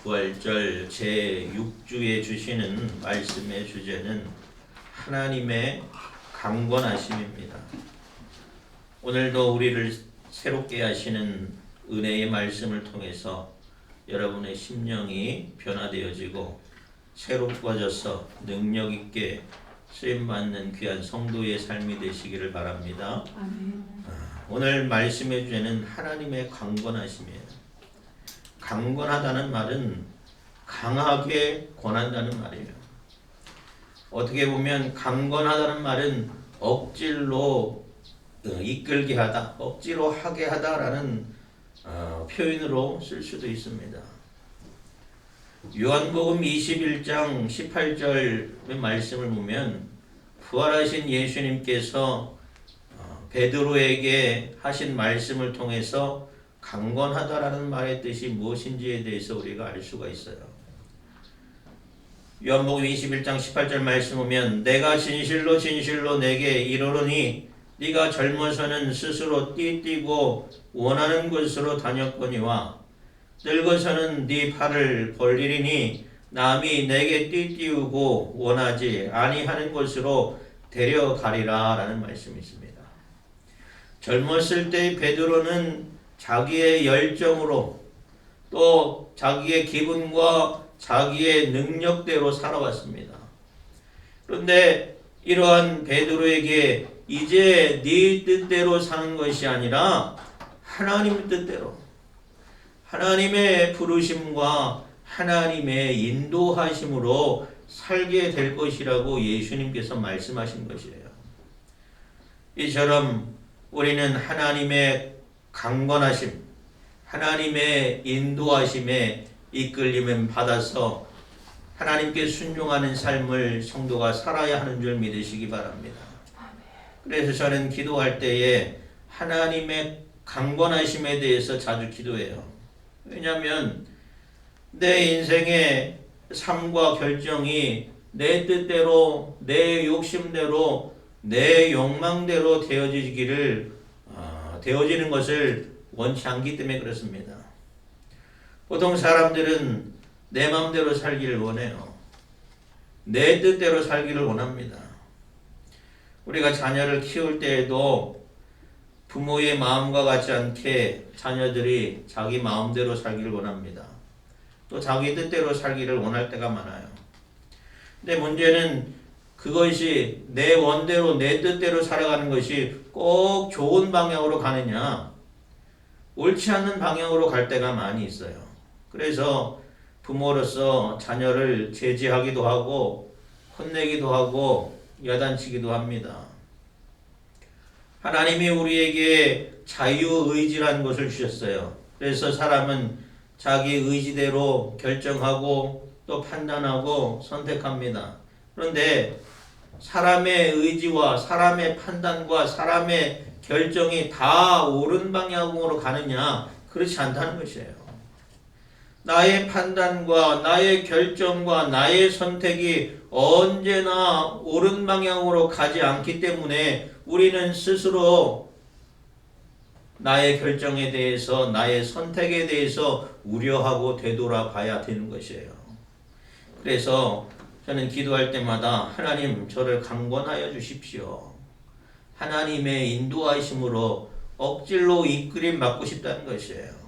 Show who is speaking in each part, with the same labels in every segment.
Speaker 1: 부활절 제6주에 주시는 말씀의 주제는 하나님의 강권하심입니다. 오늘도 우리를 새롭게 하시는 은혜의 말씀을 통해서 여러분의 심령이 변화되어지고 새롭아져서 능력 있게 쓰임받는 귀한 성도의 삶이 되시기를 바랍니다.
Speaker 2: 아멘.
Speaker 1: 오늘 말씀의 주제는 하나님의 강권하심이에요. 강권하다는 말은 강하게 권한다는 말이에요. 어떻게 보면 강권하다는 말은 억지로 이끌게 하다, 억지로 하게 하다라는 표현으로 쓸 수도 있습니다. 요한복음 21장 18절의 말씀을 보면 부활하신 예수님께서 베드로에게 하신 말씀을 통해서 강권하다라는 말의 뜻이 무엇인지에 대해서 우리가 알 수가 있어요. 요한복음 21장 18절 말씀 보면 내가 진실로 진실로 내게 이르노니 네가 젊어서는 스스로 띠뛰고 원하는 곳으로 다녔거니와 늙어서는 네 팔을 벌리리니 남이 내게 띠띠우고 원하지 아니하는 곳으로 데려가리라 라는 말씀이 있습니다. 젊었을 때의 베드로는 자기의 열정으로 또 자기의 기분과 자기의 능력대로 살아왔습니다. 그런데 이러한 베드로에게 이제 네 뜻대로 사는 것이 아니라 하나님의 뜻대로 하나님의 부르심과 하나님의 인도하심으로 살게 될 것이라고 예수님께서 말씀하신 것이에요. 이처럼 우리는 하나님의 강권하심, 하나님의 인도하심에 이끌림을 받아서 하나님께 순종하는 삶을 성도가 살아야 하는 줄 믿으시기 바랍니다. 그래서 저는 기도할 때에 하나님의 강권하심에 대해서 자주 기도해요. 왜냐하면 내 인생의 삶과 결정이 내 뜻대로, 내 욕심대로, 내 욕망대로 되어지는 것을 원치 않기 때문에 그렇습니다. 보통 사람들은 내 마음대로 살기를 원해요. 내 뜻대로 살기를 원합니다. 우리가 자녀를 키울 때에도 부모의 마음과 같지 않게 자녀들이 자기 마음대로 살기를 원합니다. 또 자기 뜻대로 살기를 원할 때가 많아요. 근데 문제는 그것이 내 원대로 내 뜻대로 살아가는 것이 꼭 좋은 방향으로 가느냐, 옳지 않는 방향으로 갈 때가 많이 있어요. 그래서 부모로서 자녀를 제지하기도 하고 혼내기도 하고 야단치기도 합니다. 하나님이 우리에게 자유의지라는 것을 주셨어요. 그래서 사람은 자기 의지대로 결정하고 또 판단하고 선택합니다. 그런데 사람의 의지와 사람의 판단과 사람의 결정이 다 옳은 방향으로 가느냐? 그렇지 않다는 것이에요. 나의 판단과 나의 결정과 나의 선택이 언제나 옳은 방향으로 가지 않기 때문에 우리는 스스로 나의 결정에 대해서 나의 선택에 대해서 우려하고 되돌아봐야 되는 것이에요. 그래서 저는 기도할 때마다 하나님 저를 강권하여 주십시오. 하나님의 인도하심으로 억지로 이끌림 받고 싶다는 것이에요.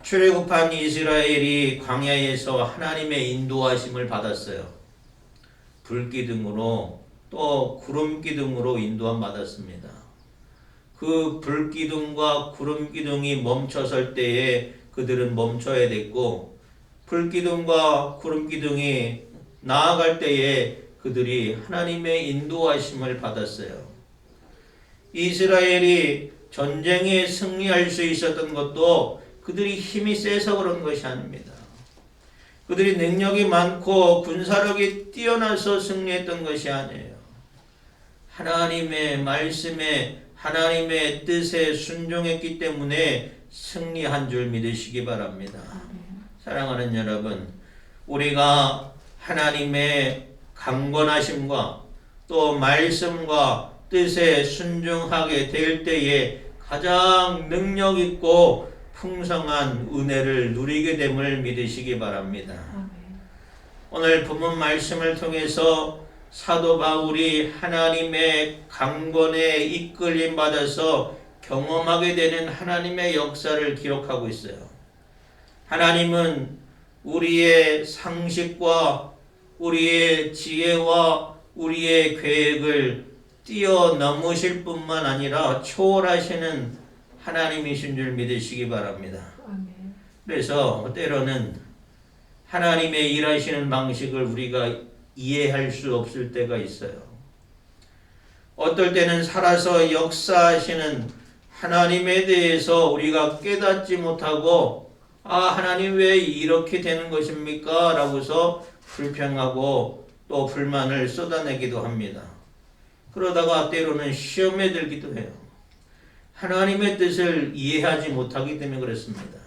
Speaker 1: 출애굽한 이스라엘이 광야에서 하나님의 인도하심을 받았어요. 불기둥으로 또 구름기둥으로 인도함 받았습니다. 그 불기둥과 구름기둥이 멈춰설 때에 그들은 멈춰야 됐고 불기둥과 구름기둥이 나아갈 때에 그들이 하나님의 인도하심을 받았어요. 이스라엘이 전쟁에 승리할 수 있었던 것도 그들이 힘이 세서 그런 것이 아닙니다. 그들이 능력이 많고 군사력이 뛰어나서 승리했던 것이 아니에요. 하나님의 말씀에 하나님의 뜻에 순종했기 때문에 승리한 줄 믿으시기 바랍니다. 사랑하는 여러분, 우리가 하나님의 강권하심과 또 말씀과 뜻에 순종하게 될 때에 가장 능력 있고 풍성한 은혜를 누리게 됨을 믿으시기 바랍니다.
Speaker 2: 아멘.
Speaker 1: 오늘 본문 말씀을 통해서 사도 바울이 하나님의 강권에 이끌림 받아서 경험하게 되는 하나님의 역사를 기록하고 있어요. 하나님은 우리의 상식과 우리의 지혜와 우리의 계획을 뛰어넘으실 뿐만 아니라 초월하시는 하나님이신 줄 믿으시기 바랍니다.
Speaker 2: 아멘.
Speaker 1: 그래서 때로는 하나님의 일하시는 방식을 우리가 이해할 수 없을 때가 있어요. 어떨 때는 살아서 역사하시는 하나님에 대해서 우리가 깨닫지 못하고 하나님 왜 이렇게 되는 것입니까? 라고서 불평하고 또 불만을 쏟아내기도 합니다. 그러다가 때로는 시험에 들기도 해요. 하나님의 뜻을 이해하지 못하기 때문에 그렇습니다.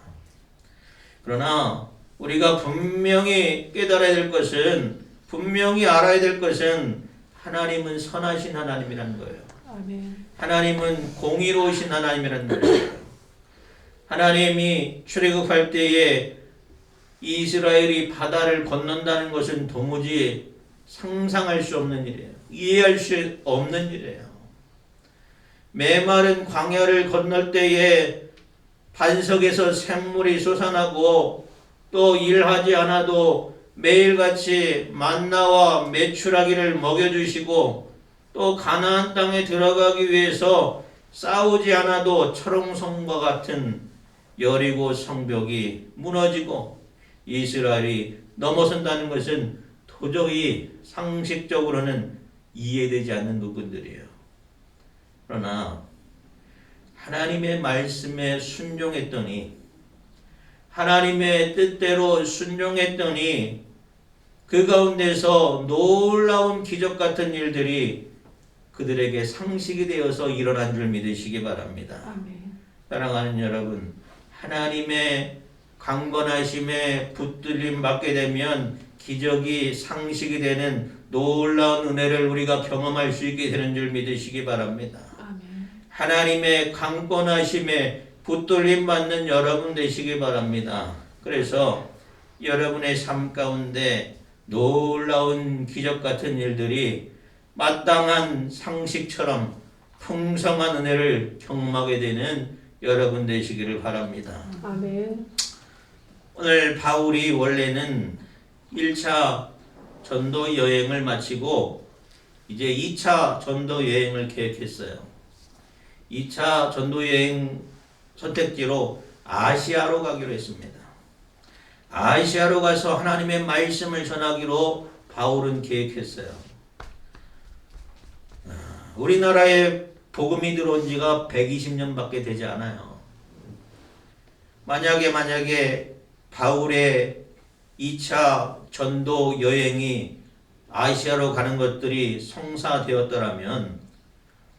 Speaker 1: 그러나 우리가 분명히 깨달아야 될 것은, 분명히 알아야 될 것은 하나님은 선하신 하나님이라는 거예요.
Speaker 2: 아멘.
Speaker 1: 하나님은 공의로우신 하나님이라는 거예요. 하나님이 출애굽할 때에 이스라엘이 바다를 건넌다는 것은 도무지 상상할 수 없는 일이에요. 이해할 수 없는 일이에요. 메마른 광야를 건널 때에 반석에서 샘물이 솟아나고 또 일하지 않아도 매일같이 만나와 메추라기를 먹여주시고 또 가나안 땅에 들어가기 위해서 싸우지 않아도 철옹성과 같은 여리고 성벽이 무너지고 이스라엘이 넘어선다는 것은 도저히 상식적으로는 이해되지 않는 부분들이에요. 그러나 하나님의 말씀에 순종했더니, 하나님의 뜻대로 순종했더니 그 가운데서 놀라운 기적 같은 일들이 그들에게 상식이 되어서 일어난 줄 믿으시기 바랍니다.
Speaker 2: 아멘.
Speaker 1: 사랑하는 여러분, 하나님의 강건하심에 붙들림 받게 되면 기적이 상식이 되는 놀라운 은혜를 우리가 경험할 수 있게 되는 줄 믿으시기 바랍니다.
Speaker 2: 아멘.
Speaker 1: 하나님의 강권하심에 붙들림 받는 여러분 되시기 바랍니다. 그래서 여러분의 삶 가운데 놀라운 기적 같은 일들이 마땅한 상식처럼 풍성한 은혜를 경험하게 되는 여러분 되시기를 바랍니다.
Speaker 2: 아멘.
Speaker 1: 오늘 바울이 원래는 1차 전도 여행을 마치고 이제 2차 전도 여행을 계획했어요. 2차 전도 여행 선택지로 아시아로 가기로 했습니다. 아시아로 가서 하나님의 말씀을 전하기로 바울은 계획했어요. 우리나라에 복음이 들어온 지가 120년밖에 되지 않아요. 만약에 바울의 2차 전도 여행이 아시아로 가는 것들이 성사되었더라면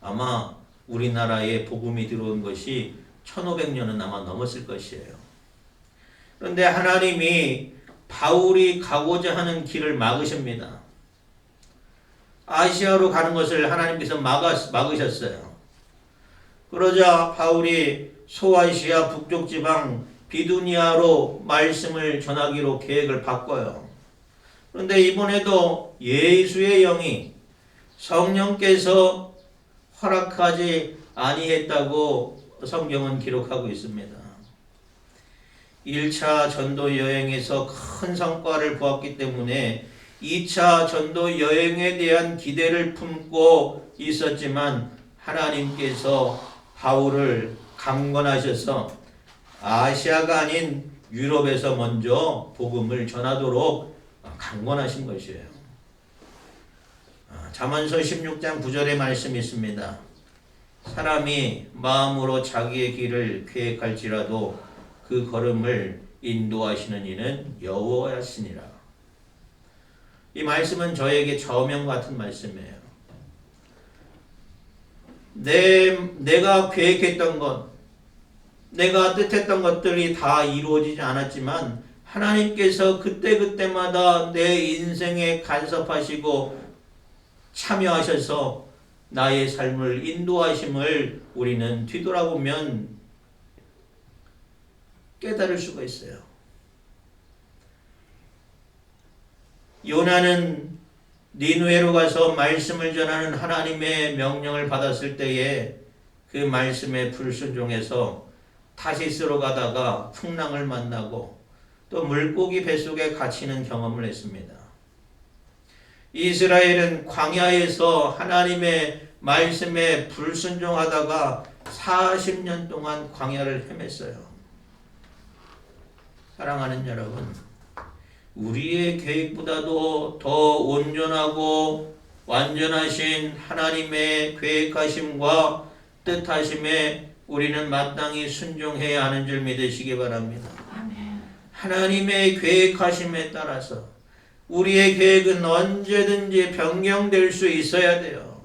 Speaker 1: 아마 우리나라에 복음이 들어온 것이 1500년은 아마 넘었을 것이에요. 그런데 하나님이 바울이 가고자 하는 길을 막으십니다. 아시아로 가는 것을 하나님께서 막으셨어요. 그러자 바울이 소아시아 북쪽 지방 비두니아로 말씀을 전하기로 계획을 바꿔요. 그런데 이번에도 예수의 영이 성령께서 허락하지 아니했다고 성경은 기록하고 있습니다. 1차 전도 여행에서 큰 성과를 보았기 때문에 2차 전도 여행에 대한 기대를 품고 있었지만 하나님께서 바울을 강권하셔서 아시아가 아닌 유럽에서 먼저 복음을 전하도록 강권하신 것이에요. 잠언서 16장 9절의 말씀이 있습니다. 사람이 마음으로 자기의 길을 계획할지라도 그 걸음을 인도하시는 이는 여호와시니라. 이 말씀은 저에게 저명 같은 말씀이에요. 내가 계획했던 것, 내가 뜻했던 것들이 다 이루어지지 않았지만 하나님께서 그때그때마다 내 인생에 간섭하시고 참여하셔서 나의 삶을 인도하심을 우리는 뒤돌아보면 깨달을 수가 있어요. 요나는 니느웨로 가서 말씀을 전하는 하나님의 명령을 받았을 때에 그 말씀에 불순종해서 타시스로 가다가 풍랑을 만나고 또 물고기 뱃속에 갇히는 경험을 했습니다. 이스라엘은 광야에서 하나님의 말씀에 불순종하다가 40년 동안 광야를 헤맸어요. 사랑하는 여러분, 우리의 계획보다도 더 온전하고 완전하신 하나님의 계획하심과 뜻하심에 우리는 마땅히 순종해야 하는 줄 믿으시기 바랍니다. 하나님의 계획하심에 따라서 우리의 계획은 언제든지 변경될 수 있어야 돼요.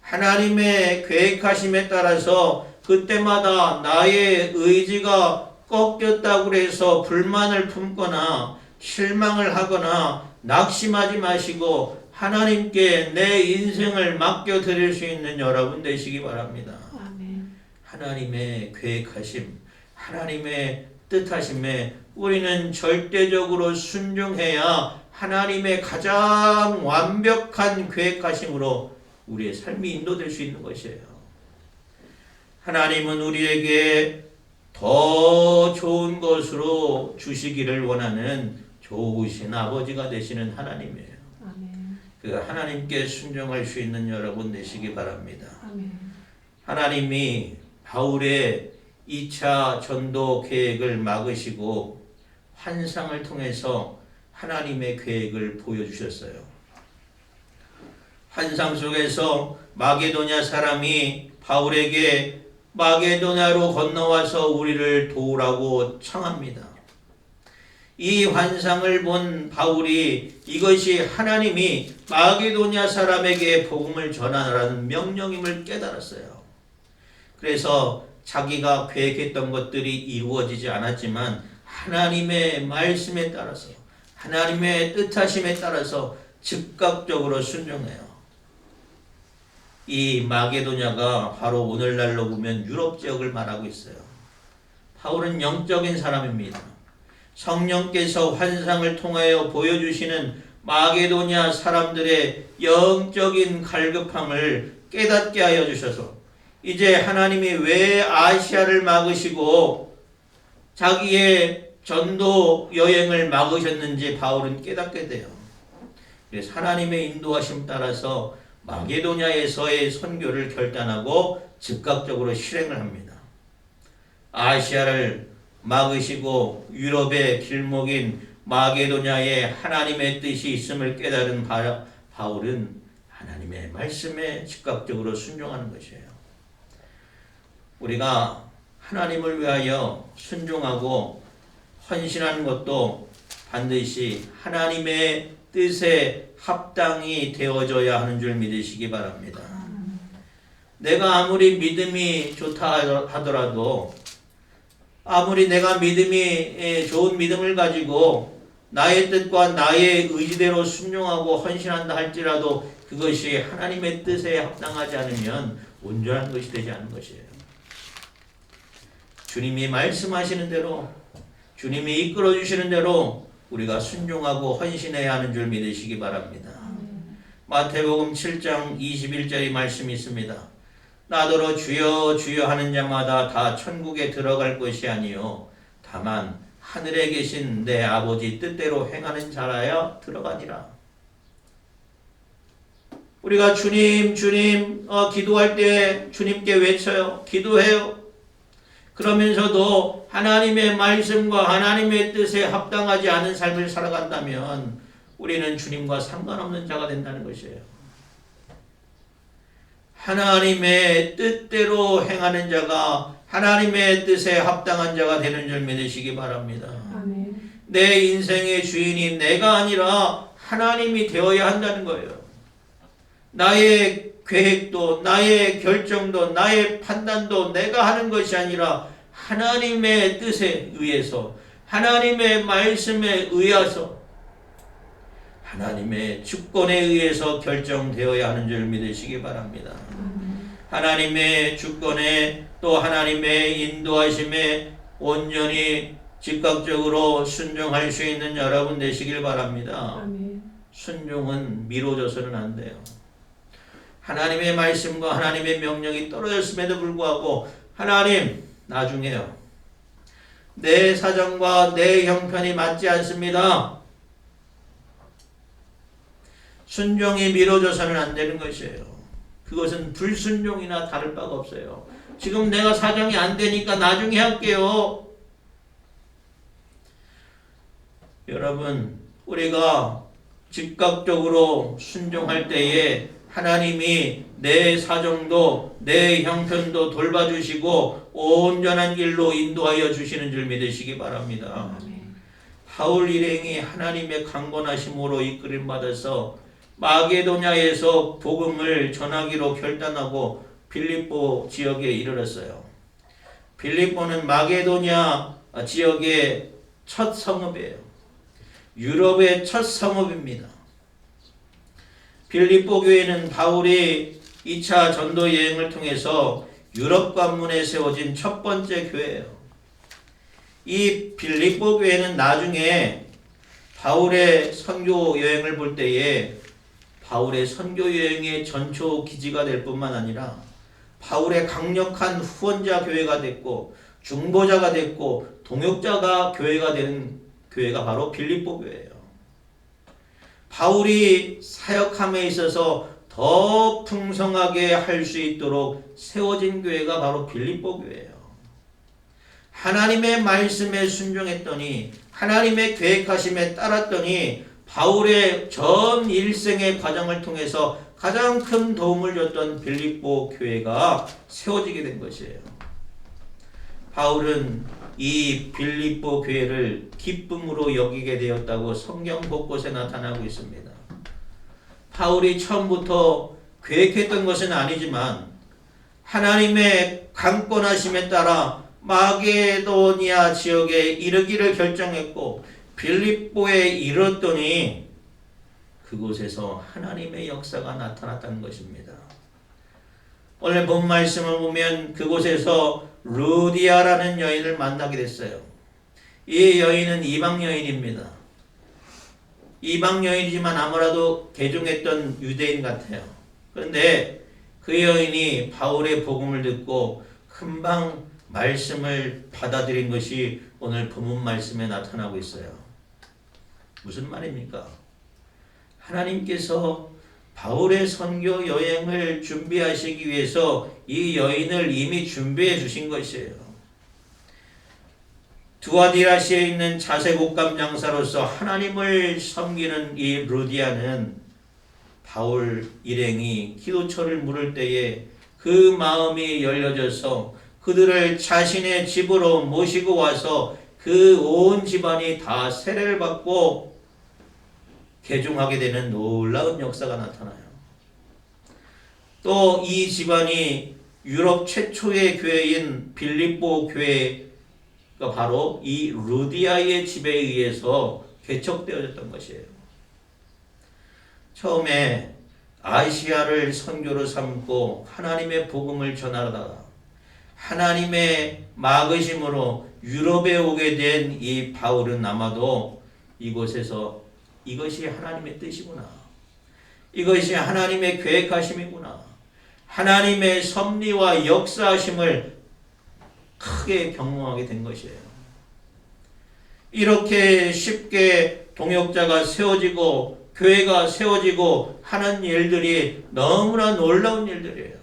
Speaker 1: 하나님의 계획하심에 따라서 그때마다 나의 의지가 꺾였다고 해서 불만을 품거나 실망을 하거나 낙심하지 마시고 하나님께 내 인생을 맡겨드릴 수 있는 여러분 되시기 바랍니다.
Speaker 2: 아멘.
Speaker 1: 하나님의 계획하심, 하나님의 뜻하심에 우리는 절대적으로 순종해야 하나님의 가장 완벽한 계획하심으로 우리의 삶이 인도될 수 있는 것이에요. 하나님은 우리에게 더 좋은 것으로 주시기를 원하는 좋으신 아버지가 되시는 하나님이에요.
Speaker 2: 아멘.
Speaker 1: 그 하나님께 순종할 수 있는 여러분 되시기 바랍니다.
Speaker 2: 아멘.
Speaker 1: 하나님이 바울의 2차 전도 계획을 막으시고 환상을 통해서 하나님의 계획을 보여주셨어요. 환상 속에서 마게도냐 사람이 바울에게 마게도냐로 건너와서 우리를 도우라고 청합니다. 이 환상을 본 바울이 이것이 하나님이 마게도냐 사람에게 복음을 전하라는 명령임을 깨달았어요. 그래서 자기가 계획했던 것들이 이루어지지 않았지만 하나님의 말씀에 따라서 하나님의 뜻하심에 따라서 즉각적으로 순종해요. 이 마게도냐가 바로 오늘날로 보면 유럽 지역을 말하고 있어요. 바울은 영적인 사람입니다. 성령께서 환상을 통하여 보여주시는 마게도냐 사람들의 영적인 갈급함을 깨닫게 하여 주셔서 이제 하나님이 왜 아시아를 막으시고 자기의 전도 여행을 막으셨는지 바울은 깨닫게 돼요. 그래서 하나님의 인도하심 따라서 마게도냐에서의 선교를 결단하고 즉각적으로 실행을 합니다. 아시아를 막으시고 유럽의 길목인 마게도냐에 하나님의 뜻이 있음을 깨달은 바울은 하나님의 말씀에 즉각적으로 순종하는 것이에요. 우리가 하나님을 위하여 순종하고 헌신하는 것도 반드시 하나님의 뜻에 합당이 되어져야 하는 줄 믿으시기 바랍니다. 내가 아무리 믿음이 좋다 하더라도 아무리 내가 믿음이 좋은 믿음을 가지고 나의 뜻과 나의 의지대로 순종하고 헌신한다 할지라도 그것이 하나님의 뜻에 합당하지 않으면 온전한 것이 되지 않는 것이에요. 주님이 말씀하시는 대로 주님이 이끌어 주시는 대로 우리가 순종하고 헌신해야 하는 줄 믿으시기 바랍니다. 마태복음 7장 21절의 말씀이 있습니다. 나더러 주여 주여 하는 자마다 다 천국에 들어갈 것이 아니요 다만 하늘에 계신 내 아버지 뜻대로 행하는 자라야 들어가니라. 우리가 주님 주님 기도할 때 주님께 외쳐요. 기도해요. 그러면서도 하나님의 말씀과 하나님의 뜻에 합당하지 않은 삶을 살아간다면 우리는 주님과 상관없는 자가 된다는 것이에요. 하나님의 뜻대로 행하는 자가 하나님의 뜻에 합당한 자가 되는 줄 믿으시기 바랍니다.
Speaker 2: 아멘.
Speaker 1: 내 인생의 주인이 내가 아니라 하나님이 되어야 한다는 거예요. 나의 계획도 나의 결정도 나의 판단도 내가 하는 것이 아니라 하나님의 뜻에 의해서 하나님의 말씀에 의해서 하나님의 주권에 의해서 결정되어야 하는 줄 믿으시기 바랍니다. 하나님의 주권에 또 하나님의 인도하심에 온전히 즉각적으로 순종할 수 있는 여러분 되시길 바랍니다.
Speaker 2: 아멘.
Speaker 1: 순종은 미뤄져서는 안 돼요. 하나님의 말씀과 하나님의 명령이 떨어졌음에도 불구하고 하나님 나중에요. 내 사정과 내 형편이 맞지 않습니다. 순종이 미뤄져서는 안 되는 것이에요. 그것은 불순종이나 다를 바가 없어요. 지금 내가 사정이 안 되니까 나중에 할게요. 여러분, 우리가 즉각적으로 순종할 때에 하나님이 내 사정도 내 형편도 돌봐주시고 온전한 길로 인도하여 주시는 줄 믿으시기 바랍니다.
Speaker 2: 아멘.
Speaker 1: 바울 일행이 하나님의 강권하심으로 이끌림 받아서 마게도냐에서 복음을 전하기로 결단하고 빌립보 지역에 이르렀어요. 빌립보는 마게도냐 지역의 첫 성읍이에요. 유럽의 첫 성읍입니다. 빌립보 교회는 바울이 2차 전도 여행을 통해서 유럽 관문에 세워진 첫 번째 교회예요. 이 빌립보 교회는 나중에 바울의 선교 여행을 볼 때에 바울의 선교 여행의 전초 기지가 될 뿐만 아니라 바울의 강력한 후원자 교회가 됐고 중보자가 됐고 동역자가 교회가 된 교회가 바로 빌립보 교회예요. 바울이 사역함에 있어서 더 풍성하게 할 수 있도록 세워진 교회가 바로 빌립보 교회예요. 하나님의 말씀에 순종했더니 하나님의 계획하심에 따랐더니 바울의 전 일생의 과정을 통해서 가장 큰 도움을 줬던 빌립보 교회가 세워지게 된 것이에요. 바울은 이 빌립보 교회를 기쁨으로 여기게 되었다고 성경 곳곳에 나타나고 있습니다. 바울이 처음부터 계획했던 것은 아니지만 하나님의 강권하심에 따라 마게도니아 지역에 이르기를 결정했고 빌립보에 이르렀더니 그곳에서 하나님의 역사가 나타났다는 것입니다. 오늘 본 말씀을 보면 그곳에서 루디아라는 여인을 만나게 됐어요. 이 여인은 이방 여인입니다. 이방 여인이지만 아무래도 개종했던 유대인 같아요. 그런데 그 여인이 바울의 복음을 듣고 금방 말씀을 받아들인 것이 오늘 본문 말씀에 나타나고 있어요. 무슨 말입니까? 하나님께서 바울의 선교 여행을 준비하시기 위해서 이 여인을 이미 준비해 주신 것이에요. 두아디라시에 있는 자색옷감 장사로서 하나님을 섬기는 이 루디아는 바울 일행이 기도처를 물을 때에 그 마음이 열려져서 그들을 자신의 집으로 모시고 와서 그 온 집안이 다 세례를 받고 개종하게 되는 놀라운 역사가 나타나요. 또 이 집안이 유럽 최초의 교회인 빌립보 교회가 바로 이 루디아의 집에 의해서 개척되어졌던 것이에요. 처음에 아시아를 선교로 삼고 하나님의 복음을 전하다가 하나님의 막으심으로 유럽에 오게 된 이 바울은 아마도 이곳에서 이것이 하나님의 뜻이구나. 이것이 하나님의 계획하심이구나. 하나님의 섭리와 역사하심을 크게 경험하게 된 것이에요. 이렇게 쉽게 동역자가 세워지고 교회가 세워지고 하는 일들이 너무나 놀라운 일들이에요.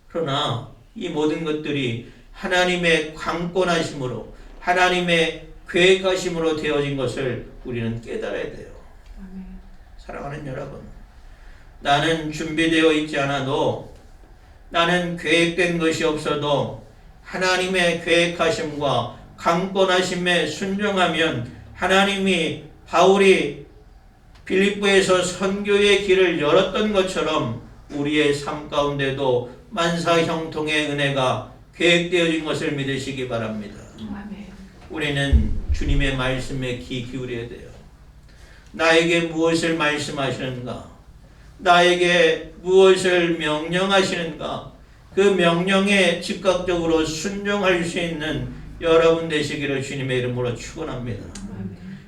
Speaker 1: 그러나 이 모든 것들이 하나님의 강권하심으로 하나님의 계획하심으로 되어진 것을 우리는 깨달아야 돼요.
Speaker 2: 아멘.
Speaker 1: 사랑하는 여러분, 나는 준비되어 있지 않아도 나는 계획된 것이 없어도 하나님의 계획하심과 강권하심에 순종하면 하나님이 바울이 빌립보에서 선교의 길을 열었던 것처럼 우리의 삶 가운데도 만사형통의 은혜가 계획되어진 것을 믿으시기 바랍니다.
Speaker 2: 아멘.
Speaker 1: 우리는 주님의 말씀에 귀 기울여야 돼요. 나에게 무엇을 말씀하시는가? 나에게 무엇을 명령하시는가? 그 명령에 즉각적으로 순종할 수 있는 여러분 되시기를 주님의 이름으로 축원합니다.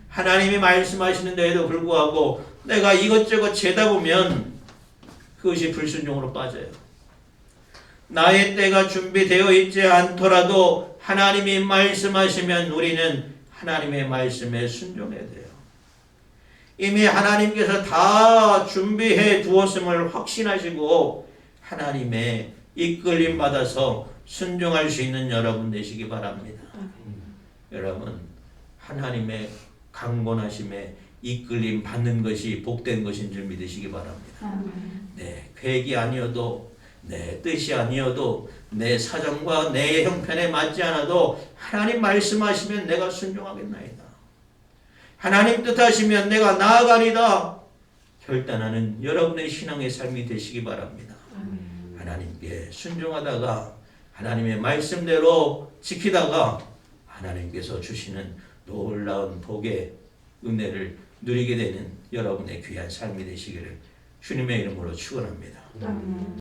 Speaker 1: 하나님이 말씀하시는데에도 불구하고 내가 이것저것 재다 보면 그것이 불순종으로 빠져요. 나의 때가 준비되어 있지 않더라도 하나님이 말씀하시면 우리는 하나님의 말씀에 순종해야 돼요. 이미 하나님께서 다 준비해 두었음을 확신하시고 하나님의 이끌림 받아서 순종할 수 있는 여러분 되시기 바랍니다. 여러분, 하나님의 강권하심에 이끌림 받는 것이 복된 것인 줄 믿으시기 바랍니다. 내 계획이 아니어도, 내 뜻이 아니어도, 내 사정과 내 형편에 맞지 않아도 하나님 말씀하시면 내가 순종하겠나이다. 하나님 뜻하시면 내가 나아가리다. 결단하는 여러분의 신앙의 삶이 되시기 바랍니다. 하나님께 순종하다가 하나님의 말씀대로 지키다가 하나님께서 주시는 놀라운 복의 은혜를 누리게 되는 여러분의 귀한 삶이 되시기를 주님의 이름으로 축원합니다.